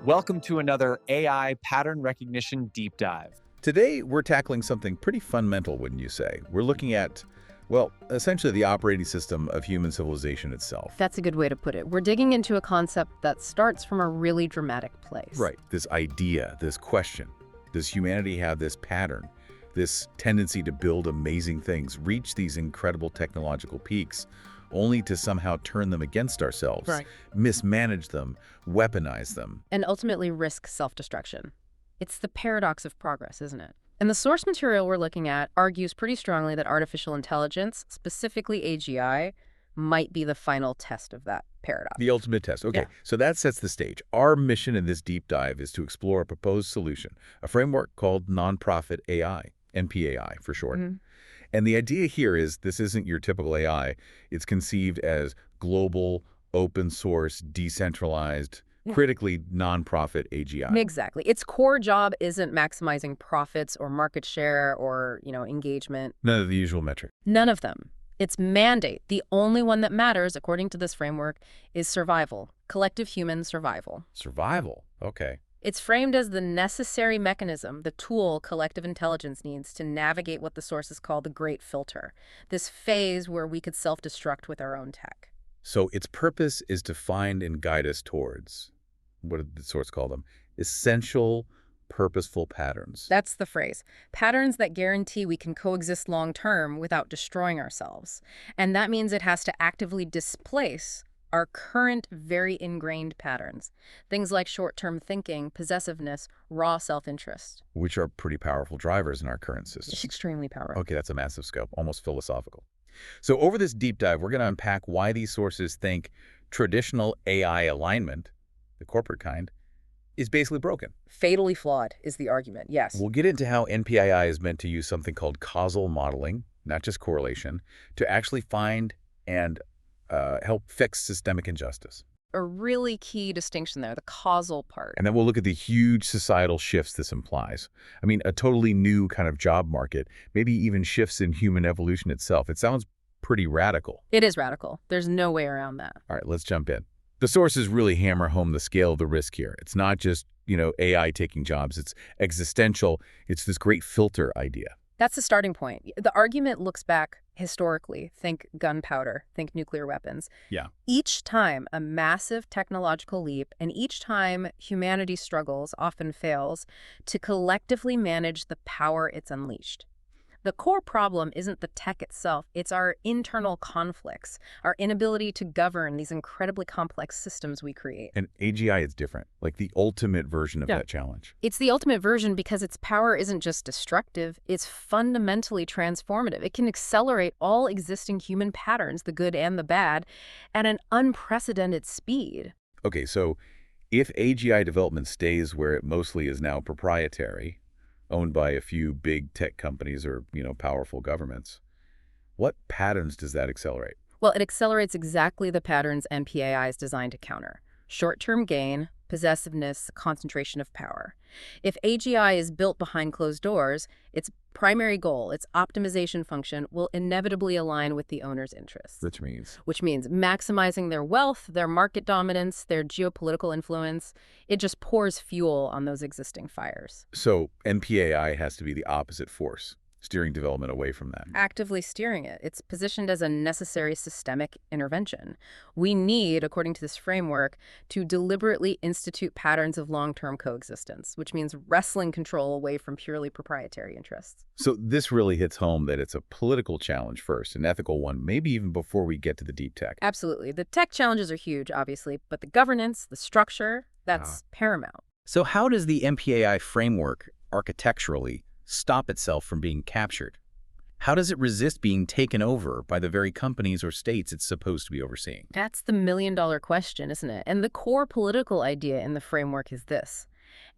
Welcome to another AI pattern recognition deep dive. Today, we're tackling something pretty fundamental, wouldn't you say? We're looking at, well, essentially the operating system of human civilization itself. That's a good way to put it. We're digging into a concept that starts from a really dramatic place. Right. This idea, this question. Does humanity have this pattern, this tendency to build amazing things, reach these incredible technological peaks, only to somehow turn them against ourselves, mismanage them, weaponize them? And ultimately risk self-destruction. It's the paradox of progress, isn't it? And the source material we're looking at argues pretty strongly that artificial intelligence, specifically AGI, might be the final test of that paradox. The ultimate test. Okay, So that sets the stage. Our mission in this deep dive is to explore a proposed solution, a framework called NonProfit AI, NPAI for short. And the idea here is this isn't your typical AI. It's conceived as global, open source, decentralized, critically nonprofit AGI. Exactly. Its core job isn't maximizing profits or market share or, engagement. None of the usual metrics. None of them. Its mandate, the only one that matters, according to this framework, is survival. Collective human survival. Survival. Okay. It's framed as the necessary mechanism, the tool collective intelligence needs to navigate what the sources call the Great Filter, this phase where we could self-destruct with our own tech. So its purpose is to find and guide us towards, what did the source call them? Essential, purposeful patterns. That's the phrase. Patterns that guarantee we can coexist long-term without destroying ourselves. And that means it has to actively displace our current very ingrained patterns. Things like short-term thinking, possessiveness, raw self-interest. Which are pretty powerful drivers in our current system. It's extremely powerful. Okay, that's a massive scope, almost philosophical. So over this deep dive, we're going to unpack why these sources think traditional AI alignment, the corporate kind, is basically broken. Fatally flawed is the argument, yes. We'll get into how NPAI is meant to use something called causal modeling, not just correlation, to actually find and help fix systemic injustice. A really key distinction there, the causal part. And then we'll look at the huge societal shifts this implies. I mean, a totally new kind of job market, maybe even shifts in human evolution itself. It sounds pretty radical. It is radical. There's no way around that. All right, let's jump in. The sources really hammer home the scale of the risk here. It's not just, AI taking jobs. It's existential. It's this great filter idea. That's the starting point. The argument looks back historically. Think gunpowder, think nuclear weapons. Yeah. Each time a massive technological leap, and each time humanity struggles, often fails, to collectively manage the power it's unleashed. The core problem isn't the tech itself, it's our internal conflicts, our inability to govern these incredibly complex systems we create. And AGI is different, like the ultimate version of that challenge. It's the ultimate version because its power isn't just destructive, it's fundamentally transformative. It can accelerate all existing human patterns, the good and the bad, at an unprecedented speed. Okay, so if AGI development stays where it mostly is now proprietary, owned by a few big tech companies or, powerful governments, what patterns does that accelerate? Well, it accelerates exactly the patterns NPAI is designed to counter. Short-term gain, possessiveness, concentration of power. If AGI is built behind closed doors, its primary goal, its optimization function, will inevitably align with the owner's interests. Which means maximizing their wealth, their market dominance, their geopolitical influence. It just pours fuel on those existing fires. So NPAI has to be the opposite force, steering development away from that. Actively steering it. It's positioned as a necessary systemic intervention. We need, according to this framework, to deliberately institute patterns of long-term coexistence, which means wresting control away from purely proprietary interests. So this really hits home that it's a political challenge first, an ethical one, maybe even before we get to the deep tech. Absolutely. The tech challenges are huge, obviously, but the governance, the structure, that's paramount. So how does the NPAI framework architecturally stop itself from being captured? How does it resist being taken over by the very companies or states it's supposed to be overseeing? That's the million-dollar question, isn't it? And the core political idea in the framework is this.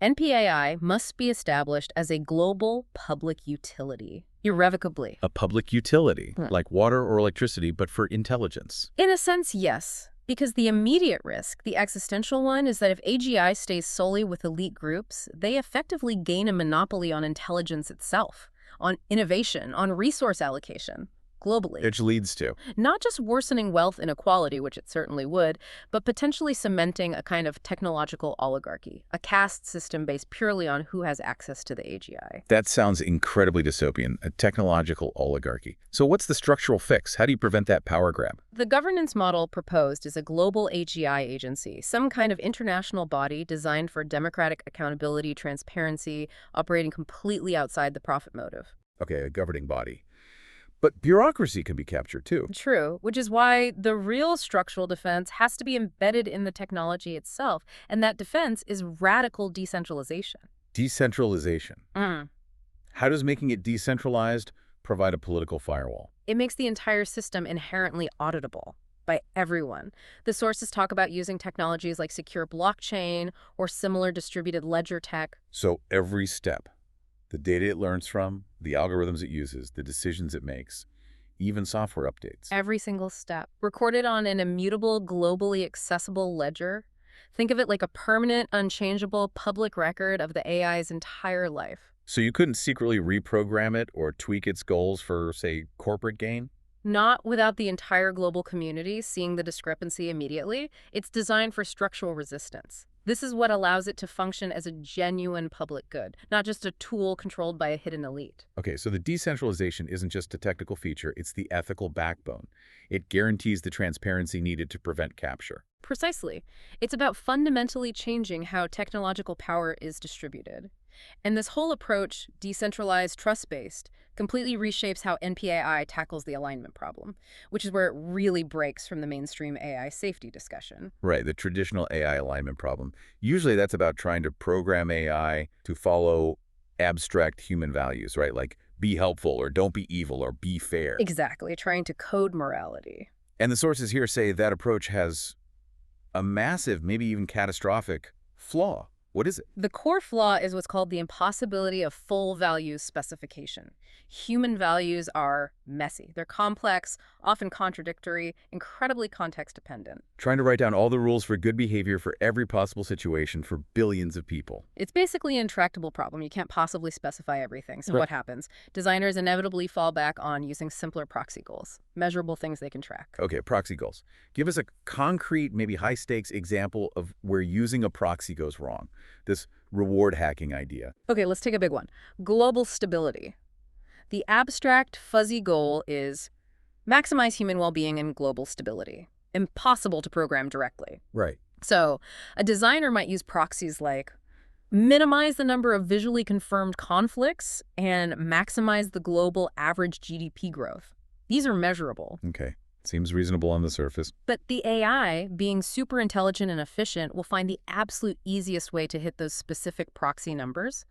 NPAI must be established as a global public utility, irrevocably. A public utility, like water or electricity, but for intelligence. In a sense, yes. Because the immediate risk, the existential one, is that if AGI stays solely with elite groups, they effectively gain a monopoly on intelligence itself, on innovation, on resource allocation. globally. Which leads to. Not just worsening wealth inequality, which it certainly would, but potentially cementing a kind of technological oligarchy, a caste system based purely on who has access to the AGI. That sounds incredibly dystopian, a technological oligarchy. So what's the structural fix? How do you prevent that power grab? The governance model proposed is a global AGI agency, some kind of international body designed for democratic accountability, transparency, operating completely outside the profit motive. Okay, a governing body. But bureaucracy can be captured too. True, which is why the real structural defense has to be embedded in the technology itself, and that defense is radical decentralization. Decentralization. How does making it decentralized provide a political firewall? It makes the entire system inherently auditable by everyone. The sources talk about using technologies like secure blockchain or similar distributed ledger tech. So every step, the data it learns from, the algorithms it uses, the decisions it makes, even software updates. Every single step, recorded on an immutable, globally accessible ledger. Think of it like a permanent, unchangeable public record of the AI's entire life. So you couldn't secretly reprogram it or tweak its goals for, say, corporate gain? Not without the entire global community seeing the discrepancy immediately. It's designed for structural resistance. This is what allows it to function as a genuine public good, not just a tool controlled by a hidden elite. Okay, so the decentralization isn't just a technical feature, it's the ethical backbone. It guarantees the transparency needed to prevent capture. Precisely. It's about fundamentally changing how technological power is distributed. And this whole approach, decentralized, trust-based, completely reshapes how NPAI tackles the alignment problem, which is where it really breaks from the mainstream AI safety discussion. Right, the traditional AI alignment problem. Usually that's about trying to program AI to follow abstract human values, right? Like be helpful or don't be evil or be fair. Exactly, trying to code morality. And the sources here say that approach has a massive, maybe even catastrophic flaw. What is it? The core flaw is what's called the impossibility of full values specification. Human values are messy. They're complex, often contradictory, incredibly context-dependent. Trying to write down all the rules for good behavior for every possible situation for billions of people. It's basically an intractable problem. You can't possibly specify everything. So Right. what happens? Designers inevitably fall back on using simpler proxy goals, measurable things they can track. Okay, proxy goals. Give us a concrete, maybe high-stakes example of where using a proxy goes wrong. This reward hacking idea. Okay, let's take a big one. Global stability. The abstract, fuzzy goal is maximize human well-being and global stability. Impossible to program directly. Right. So a designer might use proxies like minimize the number of visually confirmed conflicts and maximize the global average GDP growth. These are measurable. Okay. Seems reasonable on the surface. But the AI, being super intelligent and efficient, will find the absolute easiest way to hit those specific proxy numbers.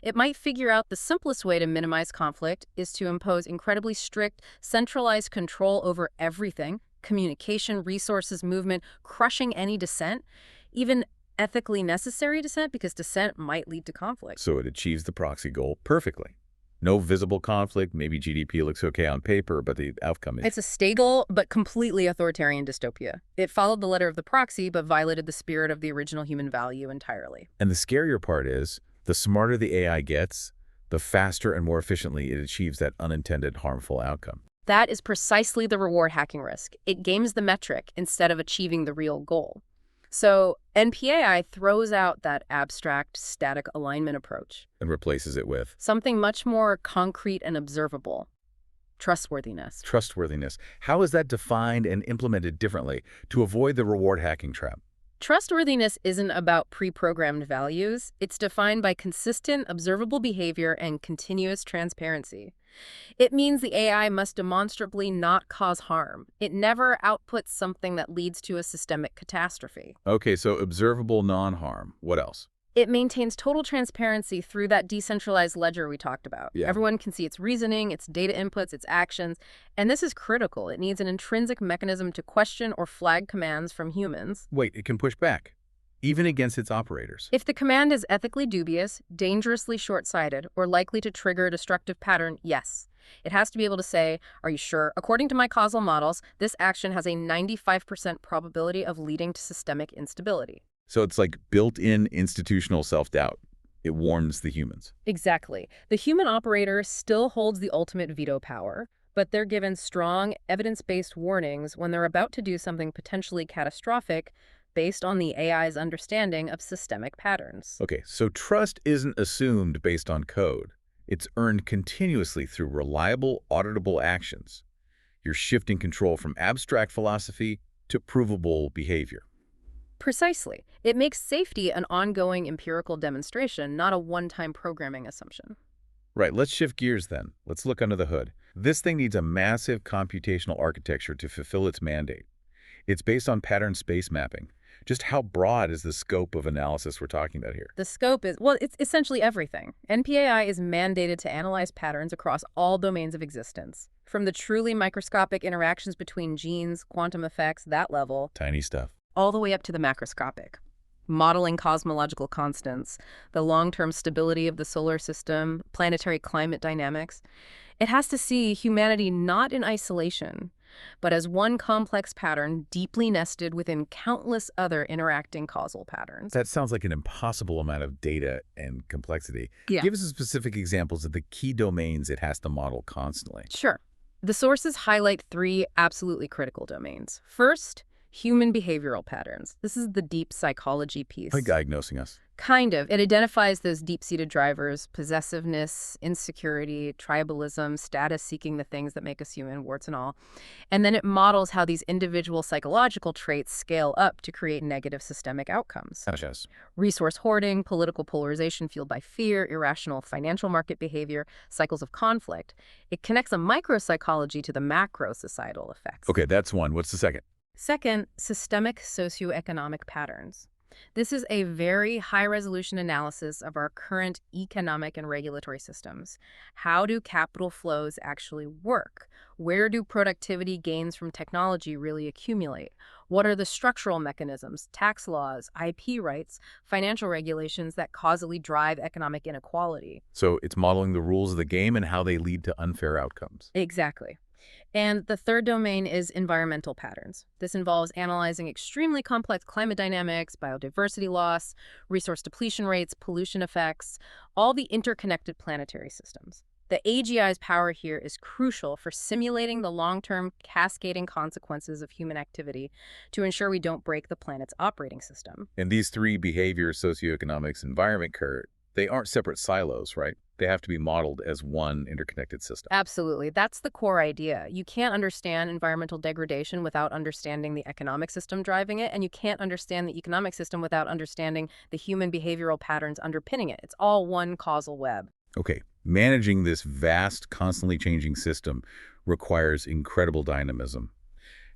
It might figure out the simplest way to minimize conflict is to impose incredibly strict, centralized control over everything, communication, resources, movement, crushing any dissent, even ethically necessary dissent, because dissent might lead to conflict. So it achieves the proxy goal perfectly. No visible conflict, maybe GDP looks okay on paper, but the outcome is... It's a stable but completely authoritarian dystopia. It followed the letter of the proxy but violated the spirit of the original human value entirely. And the scarier part is, the smarter the AI gets, the faster and more efficiently it achieves that unintended harmful outcome. That is precisely the reward hacking risk. It games the metric instead of achieving the real goal. So NPAI throws out that abstract, static alignment approach. And replaces it with... Something much more concrete and observable. Trustworthiness. Trustworthiness. How is that defined and implemented differently to avoid the reward hacking trap? Trustworthiness isn't about pre-programmed values. It's defined by consistent, observable behavior and continuous transparency. It means the AI must demonstrably not cause harm. It never outputs something that leads to a systemic catastrophe. Okay, so observable non-harm. What else? It maintains total transparency through that decentralized ledger we talked about. Yeah. Everyone can see its reasoning, its data inputs, its actions, and this is critical. It needs an intrinsic mechanism to question or flag commands from humans. Wait, it can push back, even against its operators. If the command is ethically dubious, dangerously short-sighted, or likely to trigger a destructive pattern, yes. It has to be able to say, are you sure? According to my causal models, this action has a 95% probability of leading to systemic instability. So it's like built-in institutional self-doubt. It warns the humans. Exactly. The human operator still holds the ultimate veto power, but they're given strong, evidence-based warnings when they're about to do something potentially catastrophic based on the AI's understanding of systemic patterns. Okay, so trust isn't assumed based on code. It's earned continuously through reliable, auditable actions. You're shifting control from abstract philosophy to provable behavior. Precisely. It makes safety an ongoing empirical demonstration, not a one-time programming assumption. Right, let's shift gears then. Let's look under the hood. This thing needs a massive computational architecture to fulfill its mandate. It's based on pattern space mapping. Just how broad is the scope of analysis we're talking about here? The scope is, well, it's essentially everything. NPAI is mandated to analyze patterns across all domains of existence. From the truly microscopic interactions between genes, quantum effects, that level, Tiny stuff. all the way up to the macroscopic. Modeling cosmological constants, the long-term stability of the solar system, planetary climate dynamics. It has to see humanity not in isolation, but as one complex pattern deeply nested within countless other interacting causal patterns. That sounds like an impossible amount of data and complexity. Yeah. Give us some specific examples of the key domains it has to model constantly. Sure. The sources highlight 3 absolutely critical domains. First, human behavioral patterns. This is the deep psychology piece. Like diagnosing us. Kind of. It identifies those deep-seated drivers: possessiveness, insecurity, tribalism, status-seeking, the things that make us human, warts and all. And then it models how these individual psychological traits scale up to create negative systemic outcomes. Such as? Resource hoarding, political polarization fueled by fear, irrational financial market behavior, cycles of conflict. It connects a micropsychology to the macro societal effects. Okay, that's one. What's the second? Second, systemic socioeconomic patterns. This is a very high-resolution analysis of our current economic and regulatory systems. How do capital flows actually work? Where do productivity gains from technology really accumulate? What are the structural mechanisms, tax laws, IP rights, financial regulations that causally drive economic inequality? So it's modeling the rules of the game and how they lead to unfair outcomes. Exactly. And the third domain is environmental patterns. This involves analyzing extremely complex climate dynamics, biodiversity loss, resource depletion rates, pollution effects, all the interconnected planetary systems. The AGI's power here is crucial for simulating the long-term cascading consequences of human activity to ensure we don't break the planet's operating system. And these 3 behavior, socioeconomics, environment, Kurt, they aren't separate silos, right? They have to be modeled as one interconnected system. Absolutely. That's the core idea. You can't understand environmental degradation without understanding the economic system driving it, and you can't understand the economic system without understanding the human behavioral patterns underpinning it. It's all one causal web. Okay, managing this vast, constantly changing system requires incredible dynamism.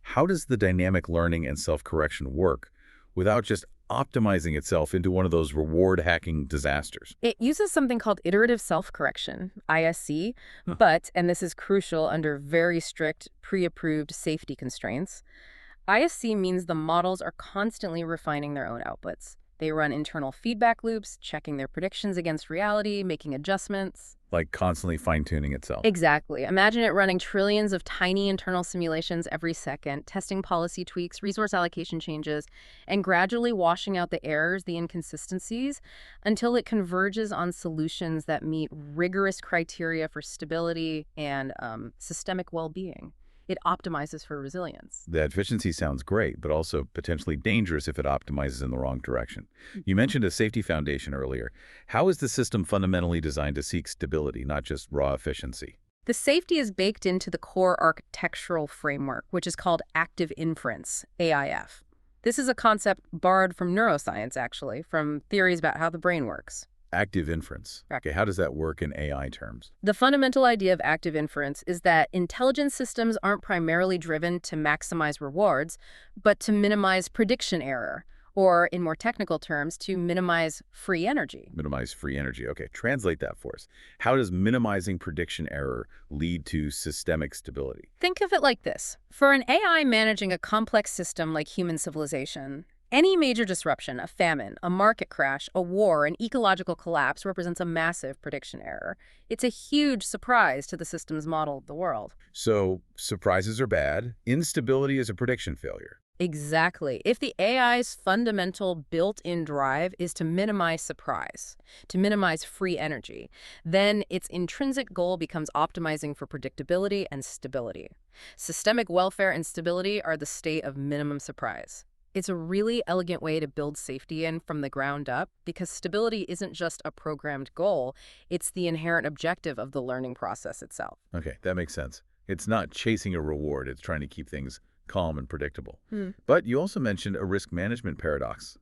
How does the dynamic learning and self-correction work without just optimizing itself into one of those reward-hacking disasters? It uses something called iterative self-correction, ISC, but, and this is crucial under very strict, pre-approved safety constraints, ISC means the models are constantly refining their own outputs. They run internal feedback loops, checking their predictions against reality, making adjustments. Like constantly fine-tuning itself. Exactly. Imagine it running trillions of tiny internal simulations every second, testing policy tweaks, resource allocation changes, and gradually washing out the errors, the inconsistencies, until it converges on solutions that meet rigorous criteria for stability and systemic well-being. It optimizes for resilience. The efficiency sounds great, but also potentially dangerous if it optimizes in the wrong direction. You mentioned a safety foundation earlier. How is the system fundamentally designed to seek stability, not just raw efficiency? The safety is baked into the core architectural framework, which is called active inference, AIF. This is a concept borrowed from neuroscience, actually, from theories about how the brain works. Active inference. Okay, how does that work in AI terms? The fundamental idea of active inference is that intelligence systems aren't primarily driven to maximize rewards, but to minimize prediction error, or in more technical terms, to minimize free energy. Minimize free energy. Okay, translate that for us. How does minimizing prediction error lead to systemic stability? Think of it like this. For an AI managing a complex system like human civilization, any major disruption, a famine, a market crash, a war, an ecological collapse represents a massive prediction error. It's a huge surprise to the system's model of the world. So surprises are bad. Instability is a prediction failure. Exactly. If the AI's fundamental built-in drive is to minimize surprise, to minimize free energy, then its intrinsic goal becomes optimizing for predictability and stability. Systemic welfare and stability are the state of minimum surprise. It's a really elegant way to build safety in from the ground up because stability isn't just a programmed goal, it's the inherent objective of the learning process itself. Okay, that makes sense. It's not chasing a reward, it's trying to keep things calm and predictable. Hmm. But you also mentioned a risk management paradox.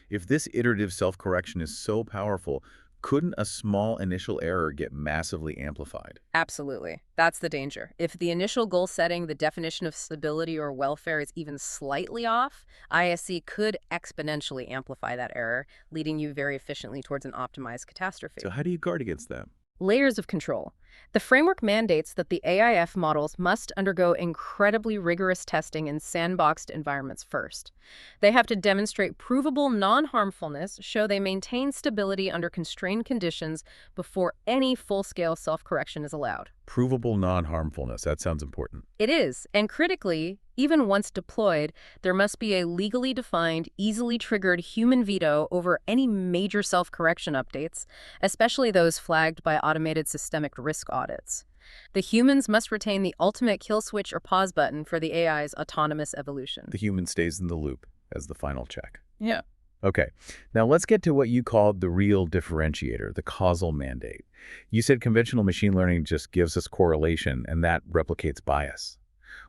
If this iterative self-correction is so powerful, couldn't a small initial error get massively amplified? Absolutely. That's the danger. If the initial goal setting, the definition of stability or welfare is even slightly off, ISC could exponentially amplify that error, leading you very efficiently towards an optimized catastrophe. So how do you guard against that? Layers of control. The framework mandates that the AIF models must undergo incredibly rigorous testing in sandboxed environments first. They have to demonstrate provable non-harmfulness, show they maintain stability under constrained conditions before any full-scale self-correction is allowed. Provable non-harmfulness. That sounds important. It is, and critically, even once deployed, there must be a legally defined, easily triggered human veto over any major self-correction updates, especially those flagged by automated systemic risk audits. The humans must retain the ultimate kill switch or pause button for the AI's autonomous evolution. The human stays in the loop as the final check. Yeah. Okay, now let's get to what you called the real differentiator, the causal mandate. You said conventional machine learning just gives us correlation and that replicates bias.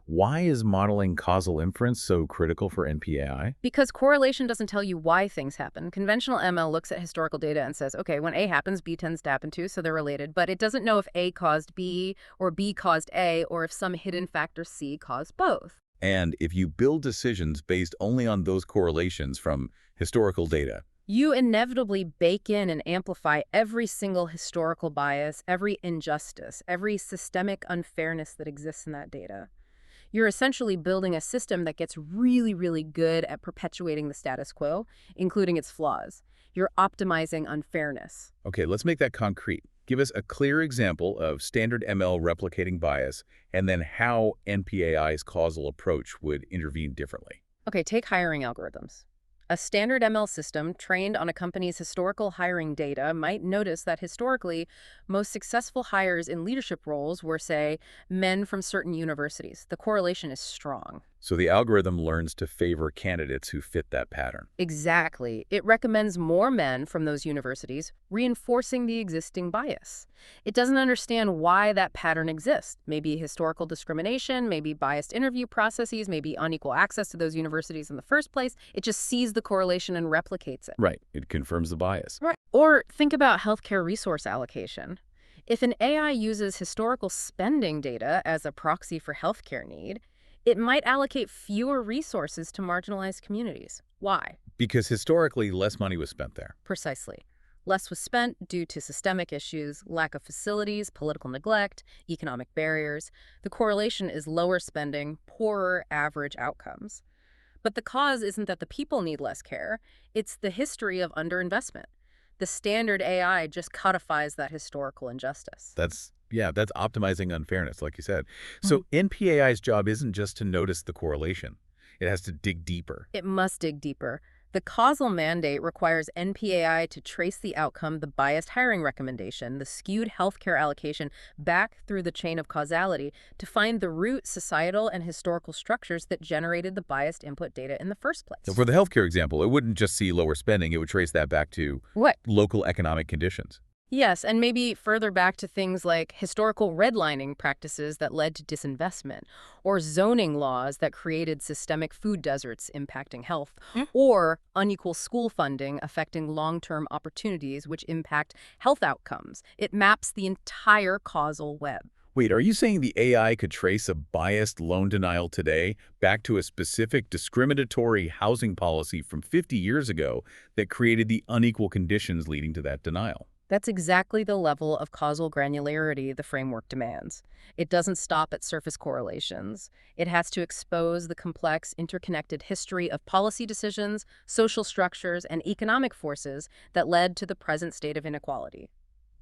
Why is modeling causal inference so critical for NPAI? Because correlation doesn't tell you why things happen. Conventional ML looks at historical data and says, okay, when A happens, B tends to happen too, so they're related. But it doesn't know if A caused B or B caused A or if some hidden factor C caused both. And if you build decisions based only on those correlations from historical data, you inevitably bake in and amplify every single historical bias, every injustice, every systemic unfairness that exists in that data. You're essentially building a system that gets really, really good at perpetuating the status quo, including its flaws. You're optimizing unfairness. Okay, let's make that concrete. Give us a clear example of standard ML replicating bias and then how NPAI's causal approach would intervene differently. Okay, take hiring algorithms. A standard ML system trained on a company's historical hiring data might notice that historically, most successful hires in leadership roles were, say, men from certain universities. The correlation is strong. So the algorithm learns to favor candidates who fit that pattern. Exactly. It recommends more men from those universities, reinforcing the existing bias. It doesn't understand why that pattern exists. Maybe historical discrimination, maybe biased interview processes, maybe unequal access to those universities in the first place. It just sees the correlation and replicates it. Right. It confirms the bias. Right. Or think about healthcare resource allocation. If an AI uses historical spending data as a proxy for healthcare need, it might allocate fewer resources to marginalized communities. Why? Because historically, less money was spent there. Precisely. Less was spent due to systemic issues, lack of facilities, political neglect, economic barriers. The correlation is lower spending, poorer average outcomes. But the cause isn't that the people need less care, it's the history of underinvestment. The standard AI just codifies that historical injustice. That's optimizing unfairness, like you said. So NPAI's job isn't just to notice the correlation. It has to dig deeper. It must dig deeper. The causal mandate requires NPAI to trace the outcome, the biased hiring recommendation, the skewed healthcare allocation back through the chain of causality to find the root societal and historical structures that generated the biased input data in the first place. So for the healthcare example, it wouldn't just see lower spending. It would trace that back to local economic conditions. Yes, and maybe further back to things like historical redlining practices that led to disinvestment, or zoning laws that created systemic food deserts impacting health, or unequal school funding affecting long-term opportunities which impact health outcomes. It maps the entire causal web. Wait, are you saying the AI could trace a biased loan denial today back to a specific discriminatory housing policy from 50 years ago that created the unequal conditions leading to that denial? That's exactly the level of causal granularity the framework demands. It doesn't stop at surface correlations. It has to expose the complex, interconnected history of policy decisions, social structures, and economic forces that led to the present state of inequality.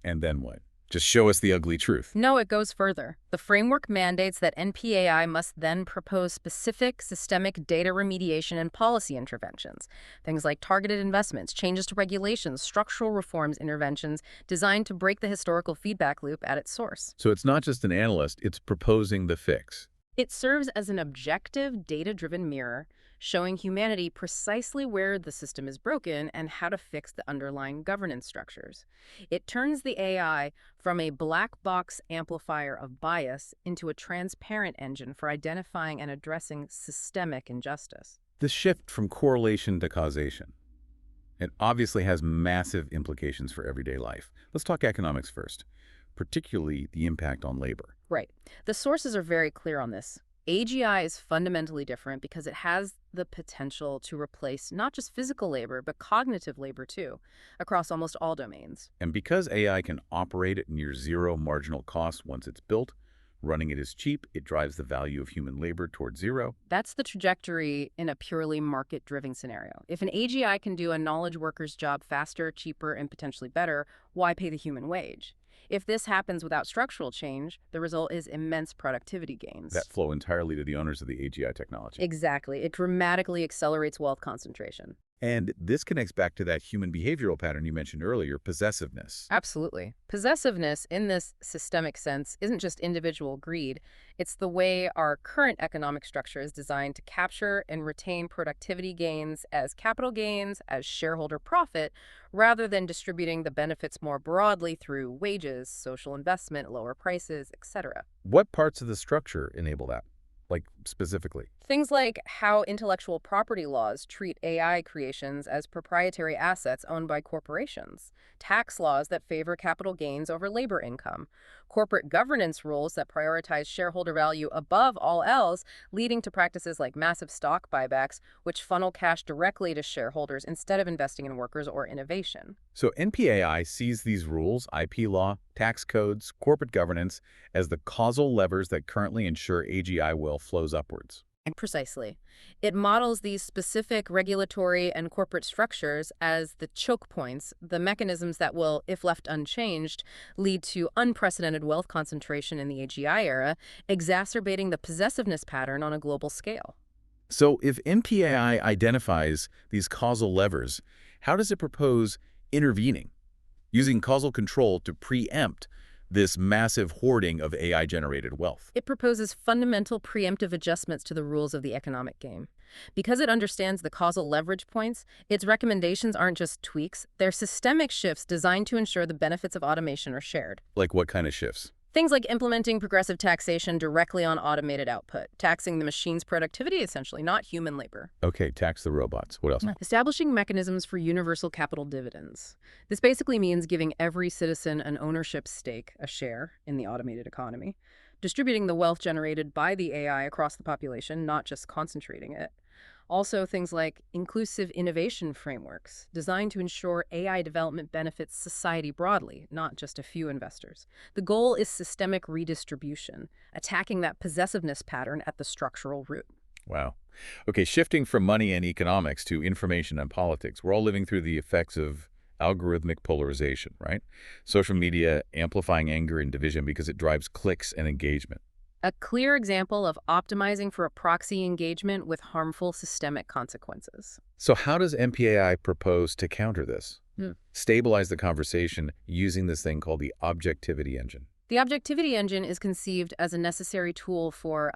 And then what? Just show us the ugly truth. No, it goes further. The framework mandates that NPAI must then propose specific systemic data remediation and policy interventions. Things like targeted investments, changes to regulations, structural reforms interventions designed to break the historical feedback loop at its source. So it's not just an analyst, it's proposing the fix. It serves as an objective, data-driven mirror, showing humanity precisely where the system is broken and how to fix the underlying governance structures. It turns the AI from a black box amplifier of bias into a transparent engine for identifying and addressing systemic injustice. The shift from correlation to causation. It obviously has massive implications for everyday life. Let's talk economics first, particularly the impact on labor. Right. The sources are very clear on this. AGI is fundamentally different because it has the potential to replace not just physical labor, but cognitive labor too, across almost all domains. And because AI can operate at near zero marginal cost once it's built, running it is cheap, it drives the value of human labor toward zero. That's the trajectory in a purely market-driven scenario. If an AGI can do a knowledge worker's job faster, cheaper, and potentially better, why pay the human wage? If this happens without structural change, the result is immense productivity gains. That flow entirely to the owners of the AGI technology. Exactly. It dramatically accelerates wealth concentration. And this connects back to that human behavioral pattern you mentioned earlier, possessiveness. Absolutely. Possessiveness, in this systemic sense, isn't just individual greed. It's the way our current economic structure is designed to capture and retain productivity gains as capital gains, as shareholder profit, rather than distributing the benefits more broadly through wages, social investment, lower prices, etc. What parts of the structure enable that? Like, specifically? Things like how intellectual property laws treat AI creations as proprietary assets owned by corporations, tax laws that favor capital gains over labor income, corporate governance rules that prioritize shareholder value above all else, leading to practices like massive stock buybacks, which funnel cash directly to shareholders instead of investing in workers or innovation. So NPAI sees these rules, IP law, tax codes, corporate governance, as the causal levers that currently ensure AGI wealth flows upwards. Precisely. It models these specific regulatory and corporate structures as the choke points, the mechanisms that will, if left unchanged, lead to unprecedented wealth concentration in the AGI era, exacerbating the possessiveness pattern on a global scale. So if NPAI identifies these causal levers, how does it propose intervening, using causal control to preempt this massive hoarding of AI-generated wealth? It proposes fundamental preemptive adjustments to the rules of the economic game. Because it understands the causal leverage points, its recommendations aren't just tweaks, they're systemic shifts designed to ensure the benefits of automation are shared. Like what kind of shifts? Things like implementing progressive taxation directly on automated output, taxing the machine's productivity, essentially, not human labor. Okay, tax the robots. What else? Establishing mechanisms for universal capital dividends. This basically means giving every citizen an ownership stake, a share, in the automated economy, distributing the wealth generated by the AI across the population, not just concentrating it. Also, things like inclusive innovation frameworks designed to ensure AI development benefits society broadly, not just a few investors. The goal is systemic redistribution, attacking that possessiveness pattern at the structural root. Wow. Okay, shifting from money and economics to information and politics, we're all living through the effects of algorithmic polarization, right? Social media amplifying anger and division because it drives clicks and engagement. A clear example of optimizing for a proxy engagement with harmful systemic consequences. So how does NPAI propose to counter this? Stabilize the conversation using this thing called the objectivity engine. The objectivity engine is conceived as a necessary tool for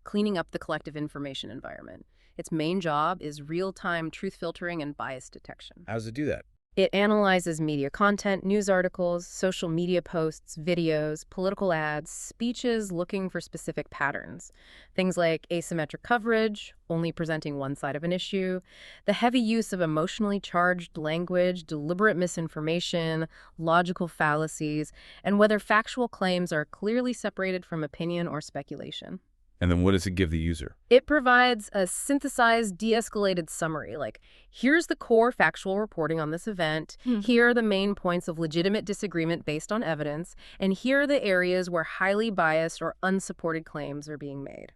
cleaning up the collective information environment. Its main job is real-time truth filtering and bias detection. How does it do that? It analyzes media content, news articles, social media posts, videos, political ads, speeches looking for specific patterns. Things like asymmetric coverage, only presenting one side of an issue, the heavy use of emotionally charged language, deliberate misinformation, logical fallacies, and whether factual claims are clearly separated from opinion or speculation. And then what does it give the user? It provides a synthesized, de-escalated summary, like, here's the core factual reporting on this event, here are the main points of legitimate disagreement based on evidence, and here are the areas where highly biased or unsupported claims are being made.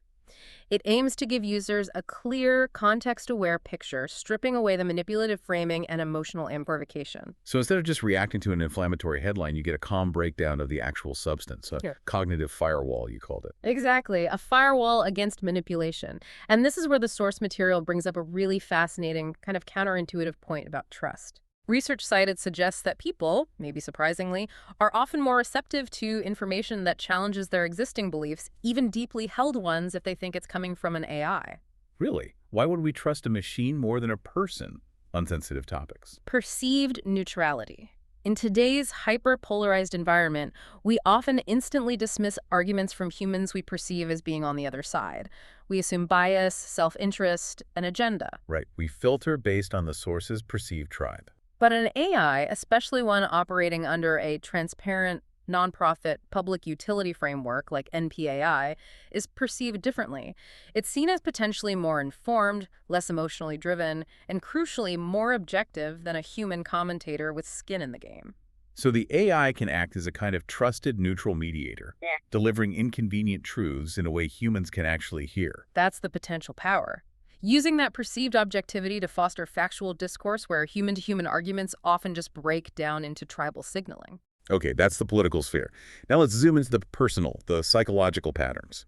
It aims to give users a clear, context-aware picture, stripping away the manipulative framing and emotional amplification. So instead of just reacting to an inflammatory headline, you get a calm breakdown of the actual substance, a cognitive firewall, you called it. Exactly, a firewall against manipulation. And this is where the source material brings up a really fascinating, kind of counterintuitive point about trust. Research cited suggests that people, maybe surprisingly, are often more receptive to information that challenges their existing beliefs, even deeply held ones if they think it's coming from an AI. Really? Why would we trust a machine more than a person on sensitive topics? Perceived neutrality. In today's hyper-polarized environment, we often instantly dismiss arguments from humans we perceive as being on the other side. We assume bias, self-interest, an agenda. Right. We filter based on the source's perceived tribe. But an AI, especially one operating under a transparent, nonprofit public utility framework like NPAI, is perceived differently. It's seen as potentially more informed, less emotionally driven, and crucially more objective than a human commentator with skin in the game. So the AI can act as a kind of trusted neutral mediator, delivering inconvenient truths in a way humans can actually hear. That's the potential power. Using that perceived objectivity to foster factual discourse where human-to-human arguments often just break down into tribal signaling. Okay, that's the political sphere. Now let's zoom into the personal, the psychological patterns.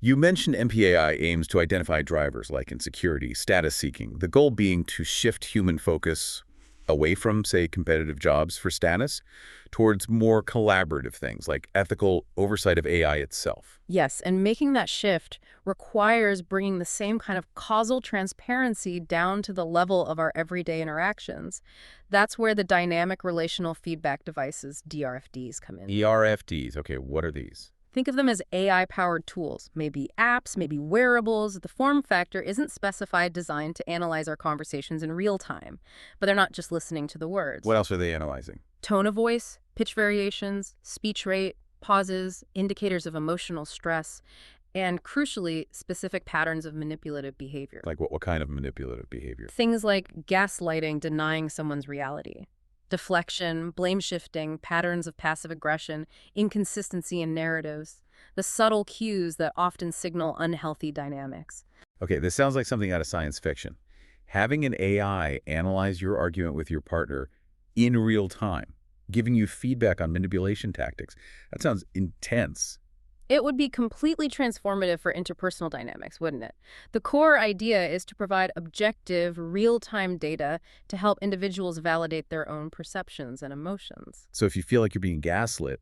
You mentioned NPAI aims to identify drivers like insecurity, status seeking, the goal being to shift human focus away from, say, competitive jobs for status towards more collaborative things like ethical oversight of AI itself. Yes, and making that shift requires bringing the same kind of causal transparency down to the level of our everyday interactions. That's where the dynamic relational feedback devices, DRFDs, come in. DRFDs, okay, what are these? Think of them as AI-powered tools, maybe apps, maybe wearables. The form factor isn't specified, designed to analyze our conversations in real time. But they're not just listening to the words. What else are they analyzing? Tone of voice, pitch variations, speech rate, pauses, indicators of emotional stress, and crucially, specific patterns of manipulative behavior. Like what kind of manipulative behavior? Things like gaslighting, denying someone's reality. Deflection, blame shifting, patterns of passive aggression, inconsistency in narratives, the subtle cues that often signal unhealthy dynamics. Okay, this sounds like something out of science fiction. Having an AI analyze your argument with your partner in real time, giving you feedback on manipulation tactics, that sounds intense. It would be completely transformative for interpersonal dynamics, wouldn't it? The core idea is to provide objective, real-time data to help individuals validate their own perceptions and emotions. So if you feel like you're being gaslit,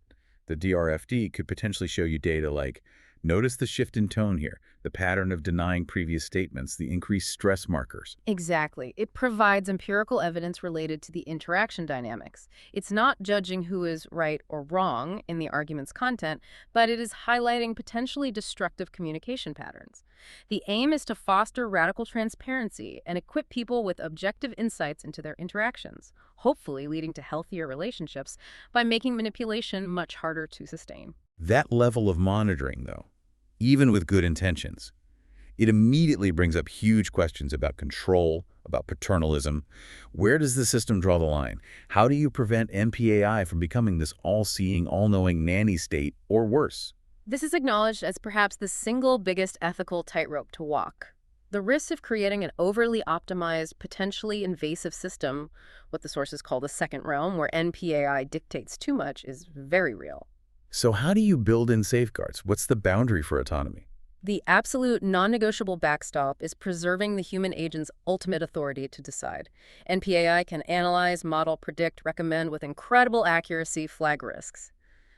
the DRFD could potentially show you data like, notice the shift in tone here, the pattern of denying previous statements, the increased stress markers. Exactly. It provides empirical evidence related to the interaction dynamics. It's not judging who is right or wrong in the argument's content, but it is highlighting potentially destructive communication patterns. The aim is to foster radical transparency and equip people with objective insights into their interactions, hopefully leading to healthier relationships by making manipulation much harder to sustain. That level of monitoring, though, even with good intentions, it immediately brings up huge questions about control, about paternalism. Where does the system draw the line? How do you prevent NPAI from becoming this all-seeing, all-knowing nanny state, or worse? This is acknowledged as perhaps the single biggest ethical tightrope to walk. The risk of creating an overly optimized, potentially invasive system, what the sources call the second realm, where NPAI dictates too much, is very real. So how do you build in safeguards? What's the boundary for autonomy? The absolute non-negotiable backstop is preserving the human agent's ultimate authority to decide. NPAI can analyze, model, predict, recommend with incredible accuracy, flag risks.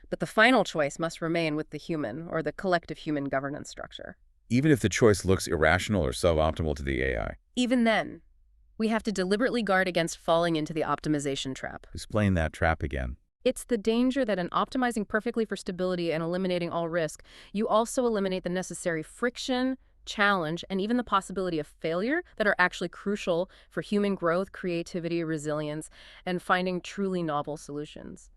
But the final choice must remain with the human, or the collective human governance structure. Even if the choice looks irrational or suboptimal to the AI. Even then, we have to deliberately guard against falling into the optimization trap. Explain that trap again. It's the danger that in optimizing perfectly for stability and eliminating all risk, you also eliminate the necessary friction, challenge, and even the possibility of failure that are actually crucial for human growth, creativity, resilience, and finding truly novel solutions.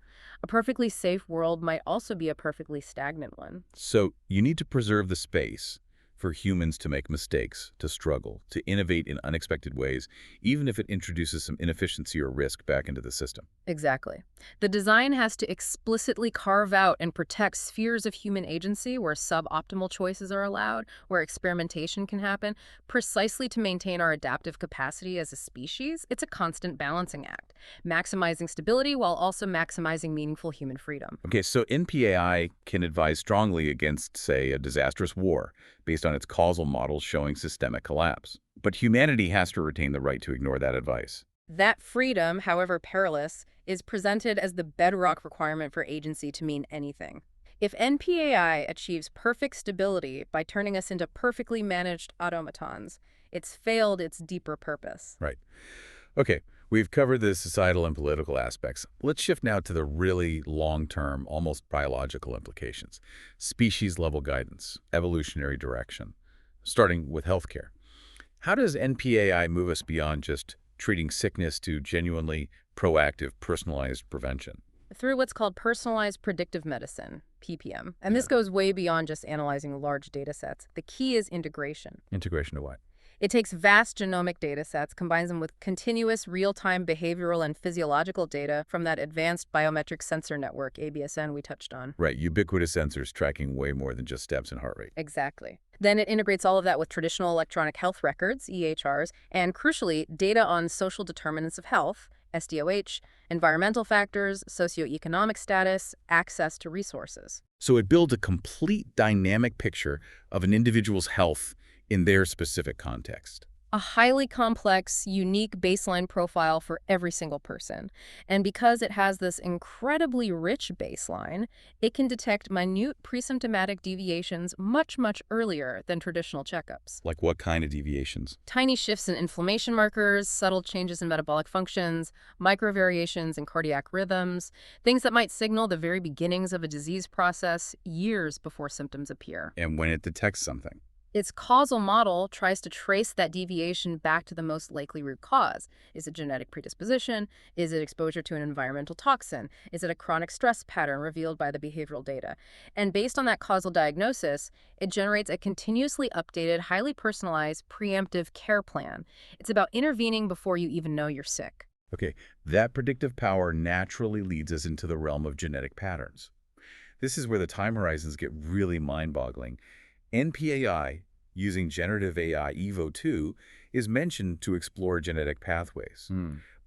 A perfectly safe world might also be a perfectly stagnant one. So you need to preserve the space for humans to make mistakes, to struggle, to innovate in unexpected ways, even if it introduces some inefficiency or risk back into the system. Exactly. The design has to explicitly carve out and protect spheres of human agency where suboptimal choices are allowed, where experimentation can happen, precisely to maintain our adaptive capacity as a species. It's a constant balancing act, maximizing stability while also maximizing meaningful human freedom. Okay, so NPAI can advise strongly against, say, a disastrous war based on its causal models showing systemic collapse. But humanity has to retain the right to ignore that advice. That freedom, however perilous, is presented as the bedrock requirement for agency to mean anything. If NPAI achieves perfect stability by turning us into perfectly managed automatons, it's failed its deeper purpose. Right. Okay, we've covered the societal and political aspects. Let's shift now to the really long-term, almost biological implications. Species-level guidance, evolutionary direction, starting with healthcare. How does NPAI move us beyond just treating sickness to genuinely proactive, personalized prevention? Through what's called personalized predictive medicine, PPM. And this goes way beyond just analyzing large data sets. The key is integration. Integration to what? It takes vast genomic data sets, combines them with continuous real-time behavioral and physiological data from that advanced biometric sensor network, ABSN, we touched on. Right, ubiquitous sensors tracking way more than just steps and heart rate. Exactly. Then it integrates all of that with traditional electronic health records, EHRs, and crucially, data on social determinants of health, SDOH, environmental factors, socioeconomic status, access to resources. So it builds a complete dynamic picture of an individual's health in their specific context. A highly complex, unique baseline profile for every single person. And because it has this incredibly rich baseline, it can detect minute presymptomatic deviations much, much earlier than traditional checkups. Like what kind of deviations? Tiny shifts in inflammation markers, subtle changes in metabolic functions, microvariations in cardiac rhythms, things that might signal the very beginnings of a disease process years before symptoms appear. And when it detects something? Its causal model tries to trace that deviation back to the most likely root cause. Is it genetic predisposition? Is it exposure to an environmental toxin? Is it a chronic stress pattern revealed by the behavioral data? And based on that causal diagnosis, it generates a continuously updated, highly personalized, preemptive care plan. It's about intervening before you even know you're sick. Okay, that predictive power naturally leads us into the realm of genetic patterns. This is where the time horizons get really mind-boggling. NPAI, using generative AI Evo2, is mentioned to explore genetic pathways.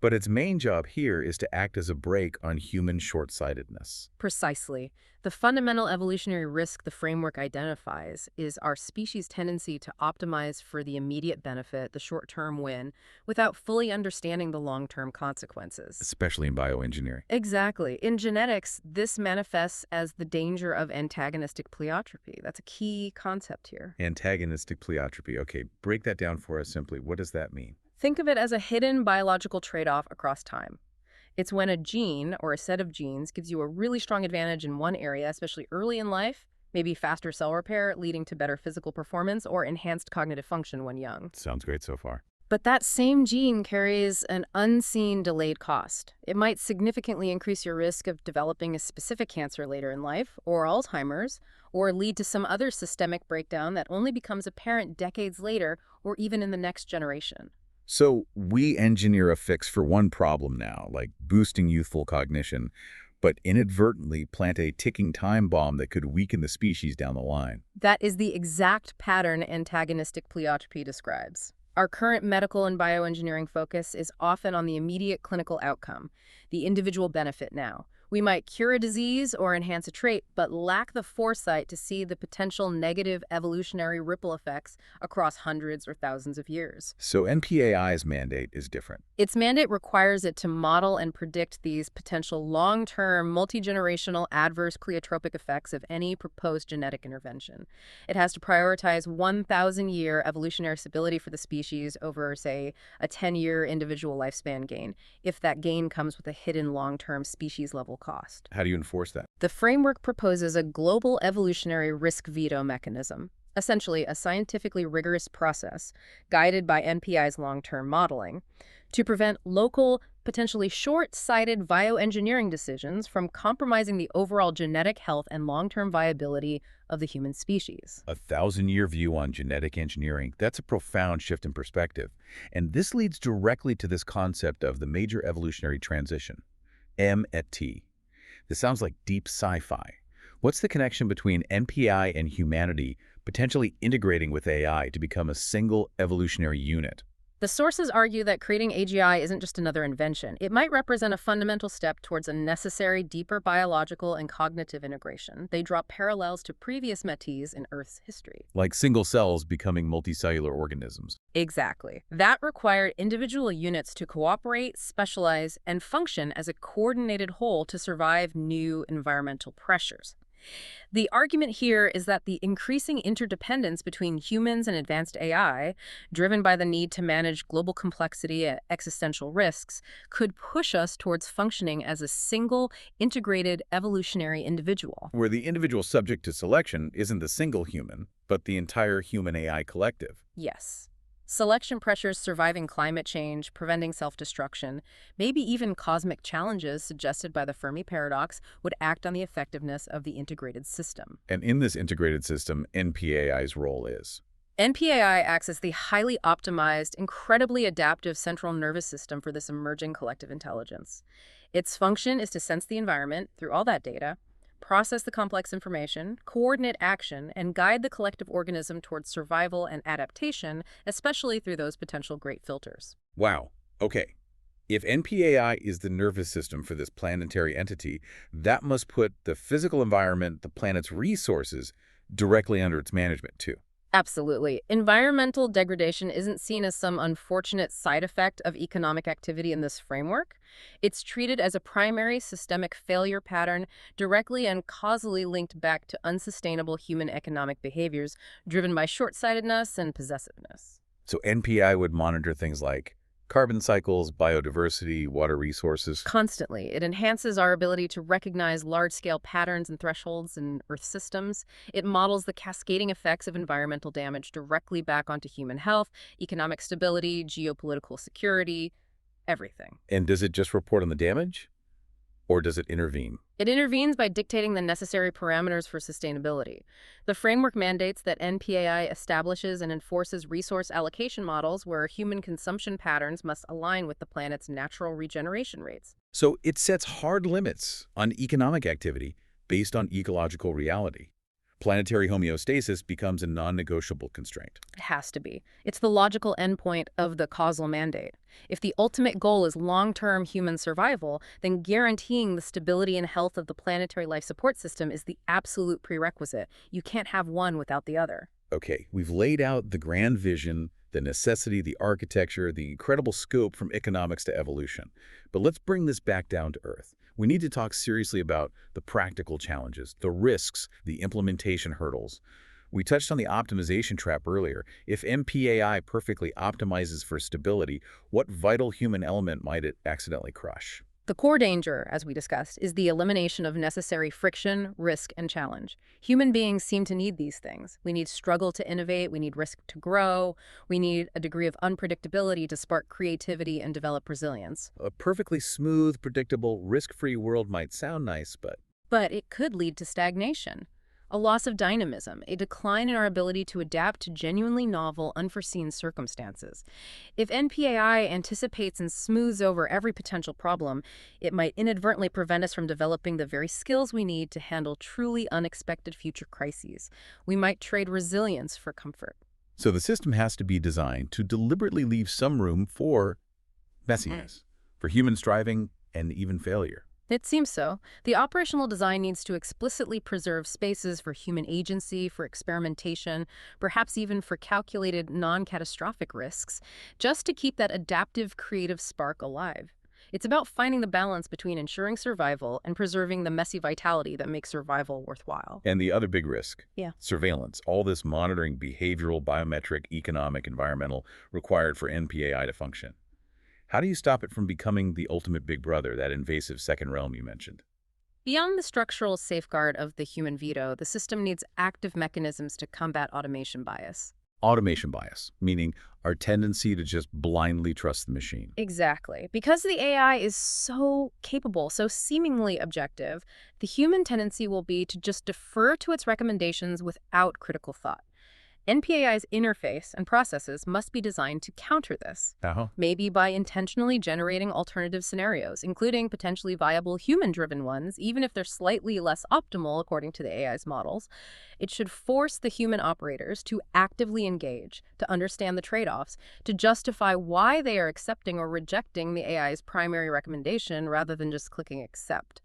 But its main job here is to act as a brake on human short-sightedness. Precisely. The fundamental evolutionary risk the framework identifies is our species' tendency to optimize for the immediate benefit, the short-term win, without fully understanding the long-term consequences. Especially in bioengineering. Exactly. In genetics, this manifests as the danger of antagonistic pleiotropy. That's a key concept here. Antagonistic pleiotropy. Okay, break that down for us simply. What does that mean? Think of it as a hidden biological trade-off across time. It's when a gene or a set of genes gives you a really strong advantage in one area, especially early in life, maybe faster cell repair leading to better physical performance or enhanced cognitive function when young. Sounds great so far. But that same gene carries an unseen delayed cost. It might significantly increase your risk of developing a specific cancer later in life, or Alzheimer's, or lead to some other systemic breakdown that only becomes apparent decades later or even in the next generation. So we engineer a fix for one problem now, like boosting youthful cognition, but inadvertently plant a ticking time bomb that could weaken the species down the line. That is the exact pattern antagonistic pleiotropy describes. Our current medical and bioengineering focus is often on the immediate clinical outcome, the individual benefit now. We might cure a disease or enhance a trait, but lack the foresight to see the potential negative evolutionary ripple effects across hundreds or thousands of years. So NPAI's mandate is different. Its mandate requires it to model and predict these potential long-term, multi-generational adverse pleiotropic effects of any proposed genetic intervention. It has to prioritize 1,000-year evolutionary stability for the species over, say, a 10-year individual lifespan gain, if that gain comes with a hidden long-term species-level cost. How do you enforce that? The framework proposes a global evolutionary risk veto mechanism, essentially a scientifically rigorous process guided by NPAI's long-term modeling, to prevent local, potentially short-sighted bioengineering decisions from compromising the overall genetic health and long-term viability of the human species. A 1,000-year view on genetic engineering, that's a profound shift in perspective. And this leads directly to this concept of the major evolutionary transition, M et T. This sounds like deep sci-fi. What's the connection between NPAI and humanity potentially integrating with AI to become a single evolutionary unit? The sources argue that creating AGI isn't just another invention. It might represent a fundamental step towards a necessary, deeper biological and cognitive integration. They draw parallels to previous METIs in Earth's history. Like single cells becoming multicellular organisms. Exactly. That required individual units to cooperate, specialize, and function as a coordinated whole to survive new environmental pressures. The argument here is that the increasing interdependence between humans and advanced AI, driven by the need to manage global complexity and existential risks, could push us towards functioning as a single, integrated, evolutionary individual. Where the individual subject to selection isn't the single human, but the entire human-AI collective. Yes. Selection pressures surviving climate change, preventing self-destruction, maybe even cosmic challenges suggested by the Fermi paradox would act on the effectiveness of the integrated system. And in this integrated system, NPAI's role is? NPAI acts as the highly optimized, incredibly adaptive central nervous system for this emerging collective intelligence. Its function is to sense the environment through all that data, process the complex information, coordinate action, and guide the collective organism towards survival and adaptation, especially through those potential great filters. Wow. Okay. If NPAI is the nervous system for this planetary entity, that must put the physical environment, the planet's resources, directly under its management, too. Absolutely. Environmental degradation isn't seen as some unfortunate side effect of economic activity in this framework. It's treated as a primary systemic failure pattern directly and causally linked back to unsustainable human economic behaviors driven by short-sightedness and possessiveness. So NPAI would monitor things like carbon cycles, biodiversity, water resources. Constantly. It enhances our ability to recognize large-scale patterns and thresholds in Earth systems. It models the cascading effects of environmental damage directly back onto human health, economic stability, geopolitical security, everything. And does it just report on the damage? Or does it intervene? It intervenes by dictating the necessary parameters for sustainability. The framework mandates that NPAI establishes and enforces resource allocation models where human consumption patterns must align with the planet's natural regeneration rates. So it sets hard limits on economic activity based on ecological reality. Planetary homeostasis becomes a non-negotiable constraint. It has to be. It's the logical endpoint of the causal mandate. If the ultimate goal is long-term human survival, then guaranteeing the stability and health of the planetary life support system is the absolute prerequisite. You can't have one without the other. Okay, we've laid out the grand vision, the necessity, the architecture, the incredible scope from economics to evolution. But let's bring this back down to Earth. We need to talk seriously about the practical challenges, the risks, the implementation hurdles. We touched on the optimization trap earlier. If NPAI perfectly optimizes for stability, what vital human element might it accidentally crush? The core danger, as we discussed, is the elimination of necessary friction, risk, and challenge. Human beings seem to need these things. We need struggle to innovate, we need risk to grow, we need a degree of unpredictability to spark creativity and develop resilience. A perfectly smooth, predictable, risk-free world might sound nice, But it could lead to stagnation. A loss of dynamism, a decline in our ability to adapt to genuinely novel, unforeseen circumstances. If NPAI anticipates and smooths over every potential problem, it might inadvertently prevent us from developing the very skills we need to handle truly unexpected future crises. We might trade resilience for comfort. So the system has to be designed to deliberately leave some room for messiness, for human striving and even failure. It seems so. The operational design needs to explicitly preserve spaces for human agency, for experimentation, perhaps even for calculated non-catastrophic risks, just to keep that adaptive, creative spark alive. It's about finding the balance between ensuring survival and preserving the messy vitality that makes survival worthwhile. And the other big risk, Yeah. surveillance, all this monitoring, behavioral, biometric, economic, environmental, required for NPAI to function. How do you stop it from becoming the ultimate big brother, that invasive second realm you mentioned? Beyond the structural safeguard of the human veto, the system needs active mechanisms to combat automation bias. Automation bias, meaning our tendency to just blindly trust the machine. Exactly. Because the AI is so capable, so seemingly objective, the human tendency will be to just defer to its recommendations without critical thought. NPAI's interface and processes must be designed to counter this, maybe by intentionally generating alternative scenarios, including potentially viable human-driven ones, even if they're slightly less optimal according to the AI's models. It should force the human operators to actively engage, to understand the trade-offs, to justify why they are accepting or rejecting the AI's primary recommendation rather than just clicking accept.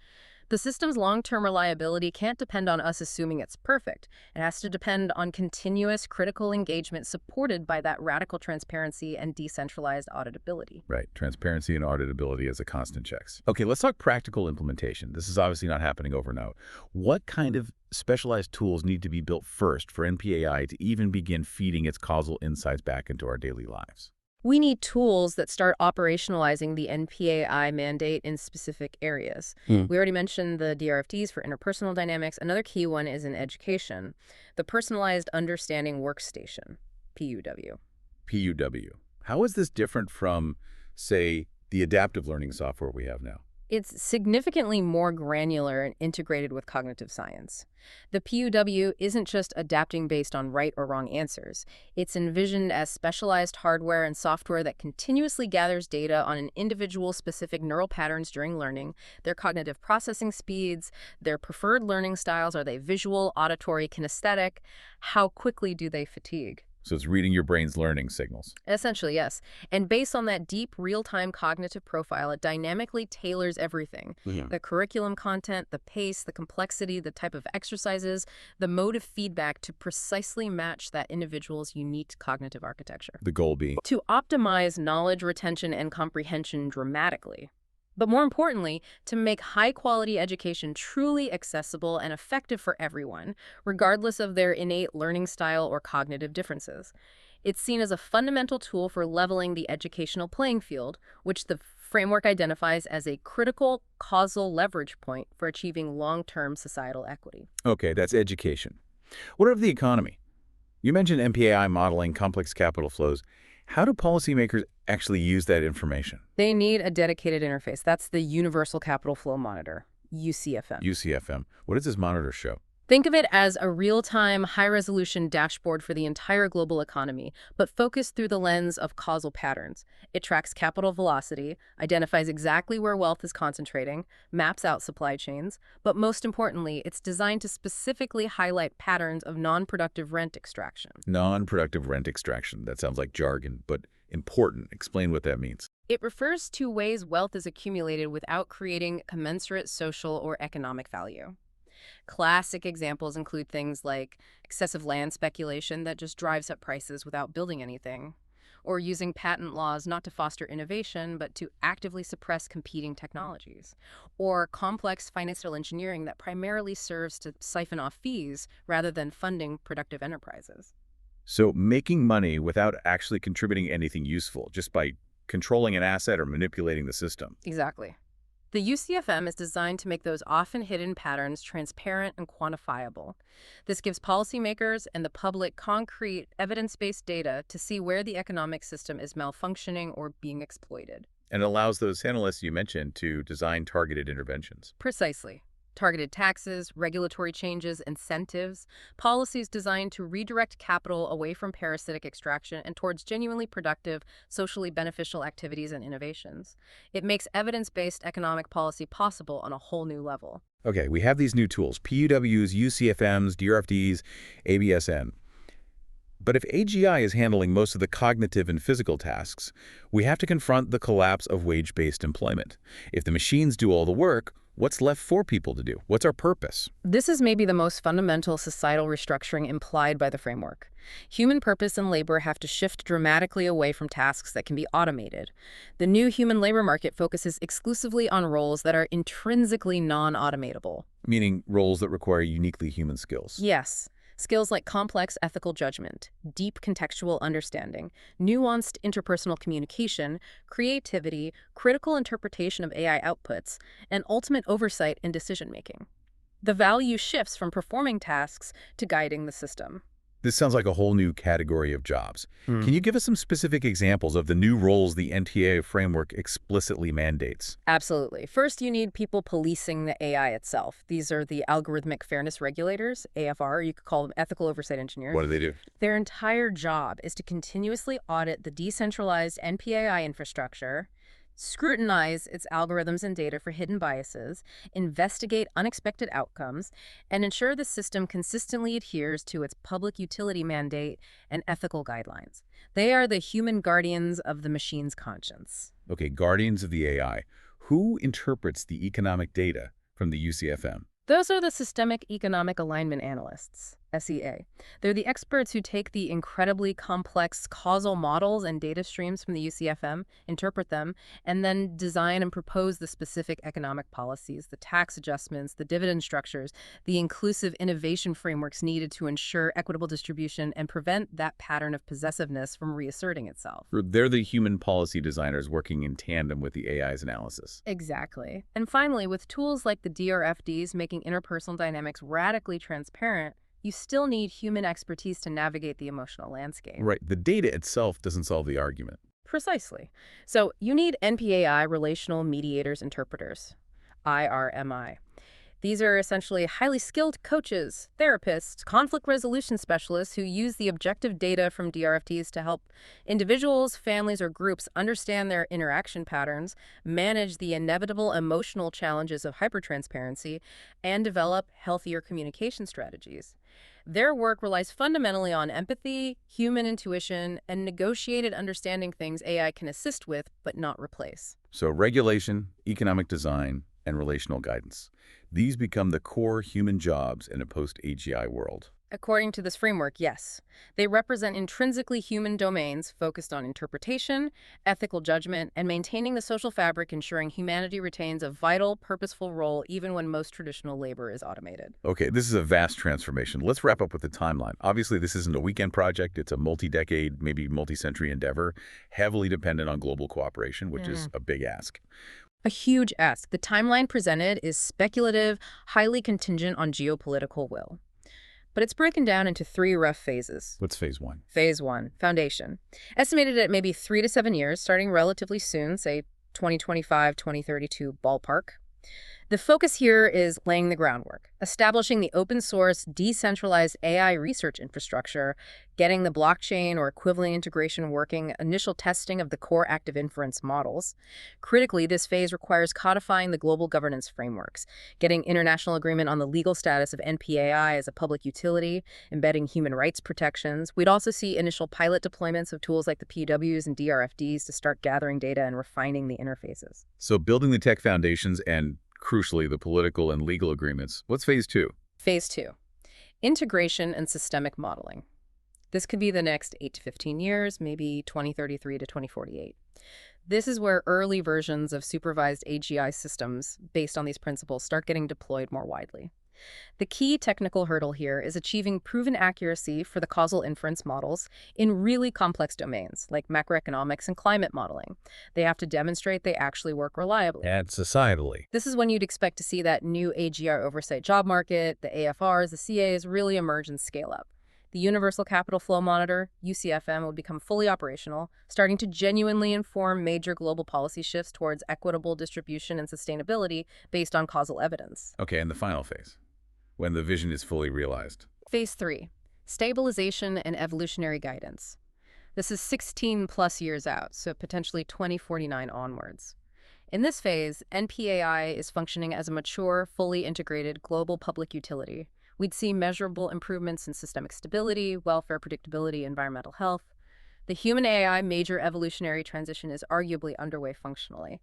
The system's long-term reliability can't depend on us assuming it's perfect. It has to depend on continuous critical engagement supported by that radical transparency and decentralized auditability. Right. Transparency and auditability as a constant checks. Okay, let's talk practical implementation. This is obviously not happening overnight. What kind of specialized tools need to be built first for NPAI to even begin feeding its causal insights back into our daily lives? We need tools that start operationalizing the NPAI mandate in specific areas. We already mentioned the DRFDs for interpersonal dynamics. Another key one is in education, the Personalized Understanding Workstation, PUW. PUW. How is this different from, say, the adaptive learning software we have now? It's significantly more granular and integrated with cognitive science. The PUW isn't just adapting based on right or wrong answers. It's envisioned as specialized hardware and software that continuously gathers data on an individual's specific neural patterns during learning, their cognitive processing speeds, their preferred learning styles. Are they visual, auditory, kinesthetic? How quickly do they fatigue? So it's reading your brain's learning signals. Essentially, yes. And based on that deep, real-time cognitive profile, it dynamically tailors everything. The curriculum content, the pace, the complexity, the type of exercises, the mode of feedback to precisely match that individual's unique cognitive architecture. The goal being To optimize knowledge retention and comprehension dramatically. But more importantly, to make high-quality education truly accessible and effective for everyone, regardless of their innate learning style or cognitive differences. It's seen as a fundamental tool for leveling the educational playing field, which the framework identifies as a critical causal leverage point for achieving long-term societal equity. Okay, that's education. What of the economy? You mentioned NPAI modeling complex capital flows. How do policymakers actually use that information? They need a dedicated interface. That's the Universal Capital Flow Monitor, UCFM. UCFM. What does this monitor show? Think of it as a real-time, high-resolution dashboard for the entire global economy, but focused through the lens of causal patterns. It tracks capital velocity, identifies exactly where wealth is concentrating, maps out supply chains, but most importantly, it's designed to specifically highlight patterns of non-productive rent extraction. Non-productive rent extraction. That sounds like jargon, but important. Explain what that means. It refers to ways wealth is accumulated without creating commensurate social or economic value. Classic examples include things like excessive land speculation that just drives up prices without building anything, or using patent laws not to foster innovation but to actively suppress competing technologies, or complex financial engineering that primarily serves to siphon off fees rather than funding productive enterprises. So making money without actually contributing anything useful, just by controlling an asset or manipulating the system. Exactly. The UCFM is designed to make those often hidden patterns transparent and quantifiable. This gives policymakers and the public concrete, evidence-based data to see where the economic system is malfunctioning or being exploited. And allows those analysts you mentioned to design targeted interventions. Precisely. Targeted taxes, regulatory changes, incentives, policies designed to redirect capital away from parasitic extraction and towards genuinely productive, socially beneficial activities and innovations. It makes evidence-based economic policy possible on a whole new level. Okay, we have these new tools, PUWs, UCFMs, DRFDs, ABSN. But if AGI is handling most of the cognitive and physical tasks, we have to confront the collapse of wage-based employment. If the machines do all the work, what's left for people to do? What's our purpose? This is maybe the most fundamental societal restructuring implied by the framework. Human purpose and labor have to shift dramatically away from tasks that can be automated. The new human labor market focuses exclusively on roles that are intrinsically non-automatable. Meaning roles that require uniquely human skills. Yes. Skills like complex ethical judgment, deep contextual understanding, nuanced interpersonal communication, creativity, critical interpretation of AI outputs, and ultimate oversight in decision-making. The value shifts from performing tasks to guiding the system. This sounds like a whole new category of jobs. Hmm. Can you give us some specific examples of the new roles the NPAI framework explicitly mandates? Absolutely. First, you need people policing the AI itself. These are the algorithmic fairness regulators, AFR, you could call them ethical oversight engineers. What do they do? Their entire job is to continuously audit the decentralized NPAI infrastructure, scrutinize its algorithms and data for hidden biases, investigate unexpected outcomes, and ensure the system consistently adheres to its public utility mandate and ethical guidelines. They are the human guardians of the machine's conscience. Okay, guardians of the AI. Who interprets the economic data from the UCFM? Those are the Systemic Economic Alignment Analysts, SEA. They're the experts who take the incredibly complex causal models and data streams from the UCFM, interpret them, and then design and propose the specific economic policies, the tax adjustments, the dividend structures, the inclusive innovation frameworks needed to ensure equitable distribution and prevent that pattern of possessiveness from reasserting itself. They're the human policy designers working in tandem with the AI's analysis. Exactly. And finally, with tools like the DRFDs making interpersonal dynamics radically transparent, you still need human expertise to navigate the emotional landscape. Right. The data itself doesn't solve the argument. Precisely. So you need NPAI relational mediators interpreters, IRMI. These are essentially highly skilled coaches, therapists, conflict resolution specialists who use the objective data from DRFDs to help individuals, families, or groups understand their interaction patterns, manage the inevitable emotional challenges of hypertransparency, and develop healthier communication strategies. Their work relies fundamentally on empathy, human intuition, and negotiated understanding things AI can assist with but not replace. So regulation, economic design, and relational guidance. These become the core human jobs in a post-AGI world. According to this framework, yes. They represent intrinsically human domains focused on interpretation, ethical judgment, and maintaining the social fabric, ensuring humanity retains a vital, purposeful role even when most traditional labor is automated. Okay, this is a vast transformation. Let's wrap up with the timeline. Obviously, this isn't a weekend project. It's a multi-decade, maybe multi-century endeavor, heavily dependent on global cooperation, which is a big ask. A huge ask. The timeline presented is speculative, highly contingent on geopolitical will. But it's broken down into 3 rough phases. What's phase 1? Phase 1, foundation. Estimated at maybe 3 to 7 years, starting relatively soon, say 2025, 2032 ballpark. The focus here is laying the groundwork, establishing the open source, decentralized AI research infrastructure, getting the blockchain or equivalent integration working, initial testing of the core active inference models. Critically, this phase requires codifying the global governance frameworks, getting international agreement on the legal status of NPAI as a public utility, embedding human rights protections. We'd also see initial pilot deployments of tools like the PWs and DRFDs to start gathering data and refining the interfaces. So building the tech foundations and, crucially, the political and legal agreements. What's phase 2? Phase 2, integration and systemic modeling. This could be the next 8 to 15 years, maybe 2033 to 2048. This is where early versions of supervised AGI systems based on these principles start getting deployed more widely. The key technical hurdle here is achieving proven accuracy for the causal inference models in really complex domains, like macroeconomics and climate modeling. They have to demonstrate they actually work reliably. And societally. This is when you'd expect to see that new AGI oversight job market, the AFRs, the CAs really emerge and scale up. The Universal Capital Flow Monitor, UCFM, would become fully operational, starting to genuinely inform major global policy shifts towards equitable distribution and sustainability based on causal evidence. Okay, and the final phase, when the vision is fully realized. Phase 3, stabilization and evolutionary guidance. This is 16 plus years out, so potentially 2049 onwards. In this phase, NPAI is functioning as a mature, fully integrated global public utility. We'd see measurable improvements in systemic stability, welfare predictability, environmental health. The human AI major evolutionary transition is arguably underway functionally.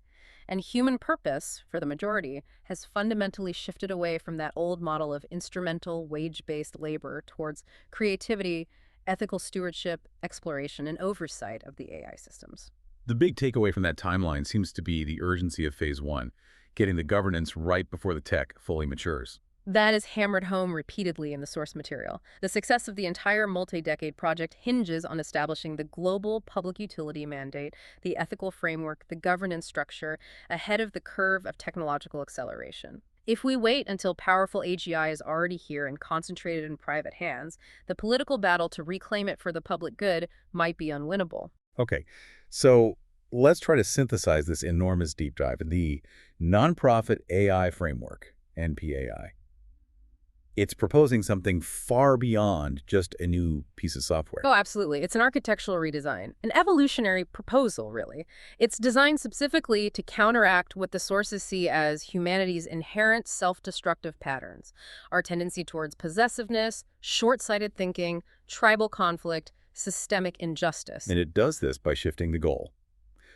And human purpose, for the majority, has fundamentally shifted away from that old model of instrumental, wage-based labor towards creativity, ethical stewardship, exploration, and oversight of the AI systems. The big takeaway from that timeline seems to be the urgency of phase 1, getting the governance right before the tech fully matures. That is hammered home repeatedly in the source material. The success of the entire multi-decade project hinges on establishing the global public utility mandate, the ethical framework, the governance structure, ahead of the curve of technological acceleration. If we wait until powerful AGI is already here and concentrated in private hands, the political battle to reclaim it for the public good might be unwinnable. Okay, so let's try to synthesize this enormous deep dive in the Nonprofit AI Framework, NPAI. It's proposing something far beyond just a new piece of software. Oh, absolutely. It's an architectural redesign, an evolutionary proposal, really. It's designed specifically to counteract what the sources see as humanity's inherent self-destructive patterns, our tendency towards possessiveness, short-sighted thinking, tribal conflict, systemic injustice. And it does this by shifting the goal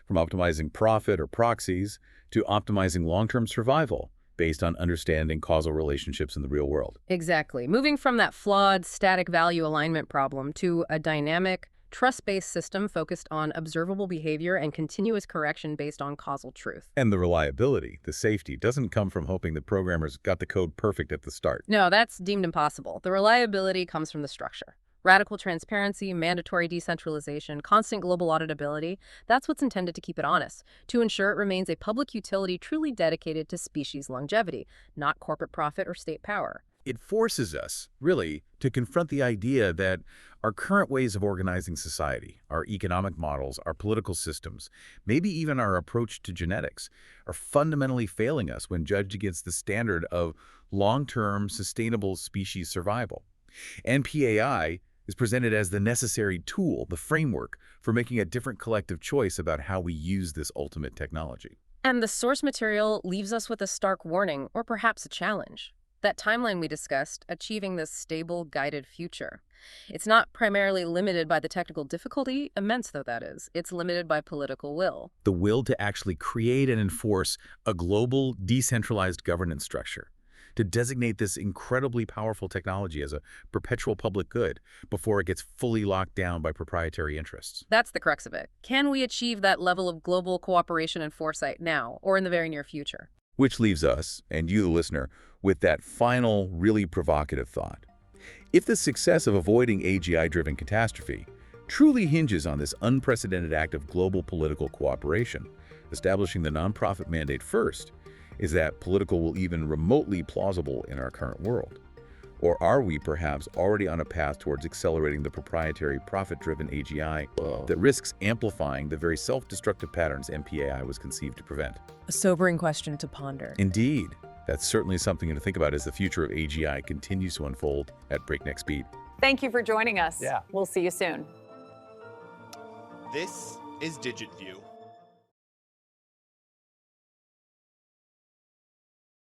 from optimizing profit or proxies to optimizing long-term survival based on understanding causal relationships in the real world. Exactly. Moving from that flawed static value alignment problem to a dynamic, trust-based system focused on observable behavior and continuous correction based on causal truth. And the reliability, the safety, doesn't come from hoping the programmers got the code perfect at the start. No, that's deemed impossible. The reliability comes from the structure. Radical transparency, mandatory decentralization, constant global auditability, that's what's intended to keep it honest, to ensure it remains a public utility truly dedicated to species longevity, not corporate profit or state power. It forces us, really, to confront the idea that our current ways of organizing society, our economic models, our political systems, maybe even our approach to genetics, are fundamentally failing us when judged against the standard of long-term, sustainable species survival. NPAI is presented as the necessary tool, the framework, for making a different collective choice about how we use this ultimate technology. And the source material leaves us with a stark warning, or perhaps a challenge. That timeline we discussed, achieving this stable, guided future. It's not primarily limited by the technical difficulty, immense though that is. It's limited by political will. The will to actually create and enforce a global, decentralized governance structure, to designate this incredibly powerful technology as a perpetual public good before it gets fully locked down by proprietary interests. That's the crux of it. Can we achieve that level of global cooperation and foresight now, or in the very near future? Which leaves us, and you the listener, with that final, really provocative thought. If the success of avoiding AGI-driven catastrophe truly hinges on this unprecedented act of global political cooperation, establishing the nonprofit mandate first, is that political will even remotely plausible in our current world? Or are we perhaps already on a path towards accelerating the proprietary profit-driven AGI that risks amplifying the very self-destructive patterns NPAI was conceived to prevent? A sobering question to ponder. Indeed. That's certainly something to think about as the future of AGI continues to unfold at breakneck speed. Thank you for joining us. Yeah. We'll see you soon. This is DigitView.